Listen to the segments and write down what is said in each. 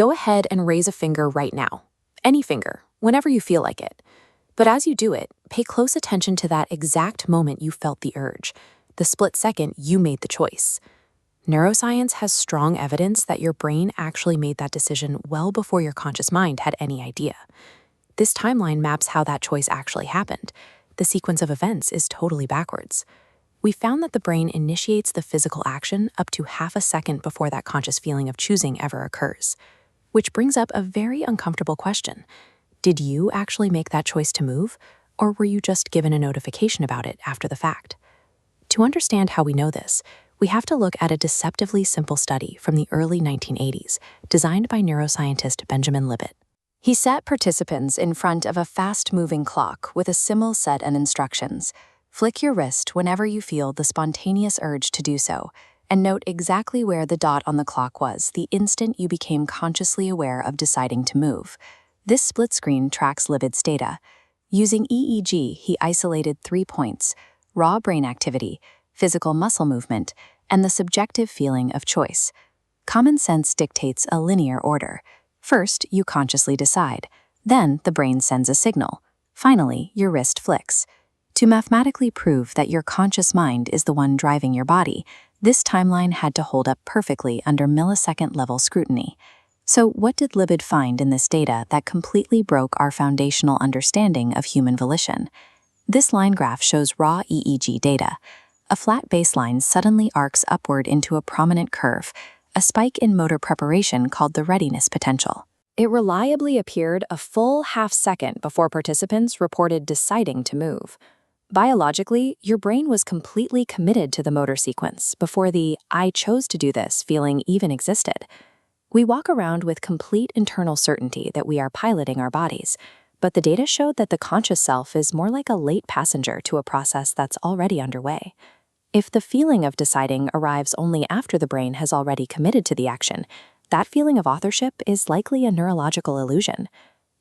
Go ahead and raise a finger right now. Any finger, whenever you feel like it. But as you do it, pay close attention to that exact moment you felt the urge, the split second you made the choice. Neuroscience has strong evidence that your brain actually made that decision well before your conscious mind had any idea. This timeline maps how that choice actually happened. The sequence of events is totally backwards. We found that the brain initiates the physical action up to half a second before that conscious feeling of choosing ever occurs. Which brings up a very uncomfortable question. Did you actually make that choice to move, or were you just given a notification about it after the fact? To understand how we know this, we have to look at a deceptively simple study from the early 1980s, designed by neuroscientist Benjamin Libet. He set participants in front of a fast-moving clock with a simple set of instructions. Flick your wrist whenever you feel the spontaneous urge to do so, and note exactly where the dot on the clock was the instant you became consciously aware of deciding to move. This split screen tracks Libet's data. Using EEG, he isolated 3 points: raw brain activity, physical muscle movement, and the subjective feeling of choice. Common sense dictates a linear order. First, you consciously decide. Then, the brain sends a signal. Finally, your wrist flicks. To mathematically prove that your conscious mind is the one driving your body, this timeline had to hold up perfectly under millisecond-level scrutiny. So what did Libet find in this data that completely broke our foundational understanding of human volition? This line graph shows raw EEG data. A flat baseline suddenly arcs upward into a prominent curve, a spike in motor preparation called the readiness potential. It reliably appeared a full half-second before participants reported deciding to move. Biologically, your brain was completely committed to the motor sequence before the "I chose to do this" feeling even existed. We walk around with complete internal certainty that we are piloting our bodies, but the data showed that the conscious self is more like a late passenger to a process that's already underway. If the feeling of deciding arrives only after the brain has already committed to the action, that feeling of authorship is likely a neurological illusion.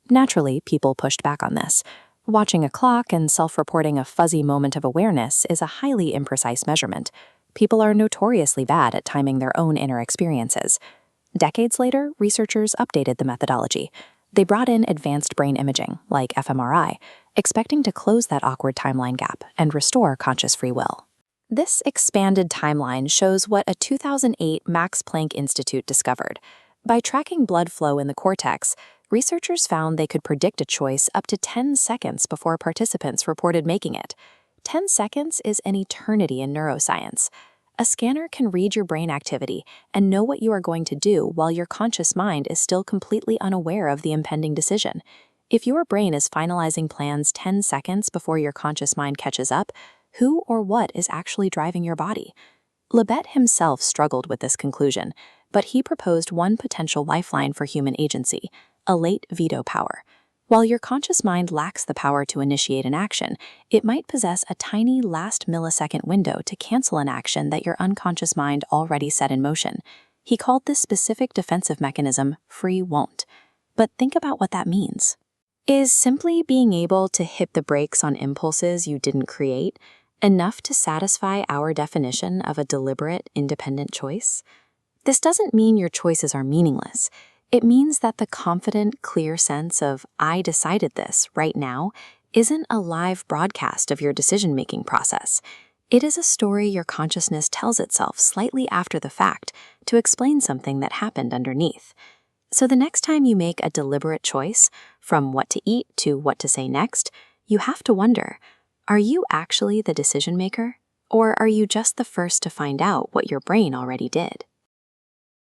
Naturally, people pushed back on this. Watching a clock and self-reporting a fuzzy moment of awareness is a highly imprecise measurement. People are notoriously bad at timing their own inner experiences. Decades later, researchers updated the methodology. They brought in advanced brain imaging, like fMRI, expecting to close that awkward timeline gap and restore conscious free will. This expanded timeline shows what a 2008 Max Planck Institute discovered. By tracking blood flow in the cortex, researchers found they could predict a choice up to 10 seconds before participants reported making it. 10 seconds is an eternity in neuroscience. A scanner can read your brain activity and know what you are going to do while your conscious mind is still completely unaware of the impending decision. If your brain is finalizing plans 10 seconds before your conscious mind catches up, who or what is actually driving your body? Libet himself struggled with this conclusion, but he proposed one potential lifeline for human agency: a late veto power. While your conscious mind lacks the power to initiate an action, it might possess a tiny last millisecond window to cancel an action that your unconscious mind already set in motion. He called this specific defensive mechanism free won't. But think about what that means. Is simply being able to hit the brakes on impulses you didn't create enough to satisfy our definition of a deliberate, independent choice? This doesn't mean your choices are meaningless. It means that the confident, clear sense of "I decided this right now" isn't a live broadcast of your decision-making process. It is a story your consciousness tells itself slightly after the fact to explain something that happened underneath. So the next time you make a deliberate choice, from what to eat to what to say next, you have to wonder, are you actually the decision maker? Or are you just the first to find out what your brain already did?